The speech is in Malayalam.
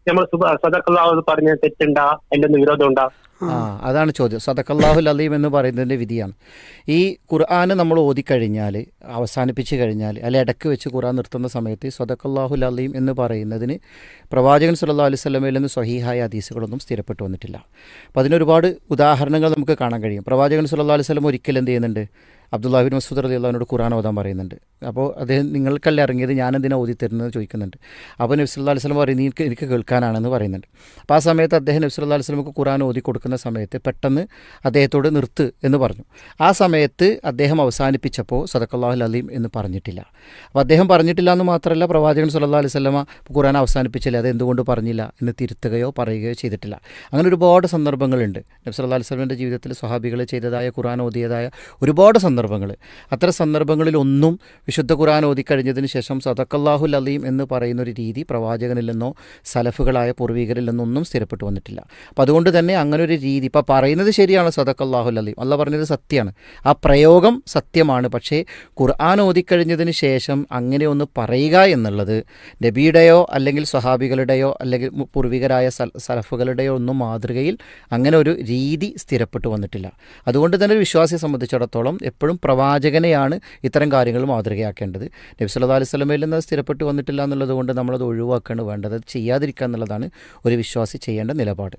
നമ്മൾ സദഖല്ലാഹു പറഞ്ഞ തെറ്റുണ്ടാ, അതിന്റെ വിരോധം ഉണ്ടാ? അതാണ് ചോദ്യം. സദഖല്ലാഹുൽ അലീം എന്ന് പറയുന്നതിൻ്റെ വിധിയാണ്. ഈ ഖുർആൻ നമ്മൾ ഓതിക്കഴിഞ്ഞാൽ, അവസാനിപ്പിച്ച് കഴിഞ്ഞാൽ, അല്ലെ ഇടയ്ക്ക് വെച്ച് ഖുർആൻ നിർത്തുന്ന സമയത്ത് സദഖല്ലാഹുൽ അലീം എന്ന് പറയുന്നതിന് പ്രവാചകൻ സല്ലല്ലാഹു അലൈഹി വസല്ലമയിൽ നിന്ന് സ്വഹീഹായ ഹദീസുകളൊന്നും സ്ഥിരപ്പെട്ടു വന്നിട്ടില്ല. അപ്പോൾ അതിനൊരുപാട് ഉദാഹരണങ്ങൾ നമുക്ക് കാണാൻ കഴിയും. പ്രവാചകൻ സല്ലല്ലാഹു അലൈഹി വസല്ലം ഒരിക്കൽ എന്ത് ചെയ്യുന്നുണ്ട്, അബ്ദുല്ലാഹി ബിൻ മസ്ഊദ് റളിയല്ലാഹുവിനോട് ഖുർആൻ ഓതാൻ പറയുന്നുണ്ട്. അപ്പോൾ അദ്ദേഹം നിങ്ങൾക്കല്ല ഇറങ്ങിയത്, ഞാനെന്തിനാ ഓതി തരുന്നത് ചോദിക്കുന്നുണ്ട്. അപ്പോൾ നബി സല്ലല്ലാഹു അലൈഹി വസല്ലം പറയും, എനിക്ക് കേൾക്കാനാണെന്ന് പറയുന്നുണ്ട്. അപ്പോൾ ആ സമയത്ത് അദ്ദേഹം നബി സല്ലല്ലാഹു അലൈഹി വസല്ലമക്ക് ഖുർആൻ ഓതി കൊടുക്കുന്ന സമയത്ത് പെട്ടെന്ന് അദ്ദേഹത്തോട് നിർത്ത് എന്ന് പറഞ്ഞു. ആ സമയത്ത് അദ്ദേഹം അവസാനിപ്പിച്ചപ്പോൾ സദഖല്ലാഹുൽ അലീം എന്ന് പറഞ്ഞിട്ടില്ല. അപ്പോൾ അദ്ദേഹം പറഞ്ഞിട്ടില്ല എന്ന് മാത്രമല്ല, പ്രവാചകൻ സല്ലല്ലാഹു അലൈഹി വസല്ലമ ഖുർആൻ അവസാനിപ്പിച്ചില്ല, അത് എന്തുകൊണ്ട് പറഞ്ഞില്ല എന്ന് തിരുത്തുകയോ പറയുകയോ ചെയ്തിട്ടില്ല. അങ്ങനെ ഒരുപാട് സന്ദർഭങ്ങളുണ്ട്. നബി സല്ലല്ലാഹു അലൈഹി വസല്ലമയുടെ ജീവിതത്തിൽ സ്വഹാബികൾ ചെയ്തതായ ഖുർആൻ ഓതിയതായ ഒരുപാട് സന്ദർഭങ്ങൾ. അത്തരം സന്ദർഭങ്ങളിലൊന്നും വിശുദ്ധ ഖുർആൻ ഓതിക്കഴിഞ്ഞതിന് ശേഷം സദഖല്ലാഹുൽ അലീം എന്ന് പറയുന്നൊരു രീതി പ്രവാചകനിൽ നിന്നോ സലഫുകളായ പൂർവികരിൽ നിന്നൊന്നും സ്ഥിരപ്പെട്ടു വന്നിട്ടില്ല. അപ്പോൾ അതുകൊണ്ട് തന്നെ അങ്ങനെ ഒരു രീതി, ഇപ്പോൾ പറയുന്നത് ശരിയാണ്, സദഖല്ലാഹുൽ അലീം അല്ലാഹ് പറഞ്ഞത് സത്യമാണ്, ആ പ്രയോഗം സത്യമാണ്. പക്ഷേ ഖുർആൻ ഓതിക്കഴിഞ്ഞതിന് ശേഷം അങ്ങനെ ഒന്ന് പറയുക എന്നുള്ളത് നബിയുടെയോ അല്ലെങ്കിൽ സ്വഹാബികളുടെയോ അല്ലെങ്കിൽ പൂർവികരായ സലഫുകളുടെയോ ഒന്നും മാതൃകയിൽ അങ്ങനെ ഒരു രീതി സ്ഥിരപ്പെട്ടു വന്നിട്ടില്ല. അതുകൊണ്ട് തന്നെ ഒരു വിശ്വാസിയെ സംബന്ധിച്ചിടത്തോളം എപ്പോഴും പ്രവാചകനെയാണ് ഇത്തരം കാര്യങ്ങൾ മാതൃകയാക്കേണ്ടത്. നബി സല്ലല്ലാഹു അലൈഹി വസല്ലമയിൽ നിന്ന് സ്ഥിരപ്പെട്ടു വന്നിട്ടില്ല എന്നുള്ളത് കൊണ്ട് നമ്മളത് ഒഴിവാക്കുകയാണ് വേണ്ടത്. അത് ചെയ്യാതിരിക്കുക എന്നുള്ളതാണ് ഒരു വിശ്വാസി ചെയ്യേണ്ട നിലപാട്.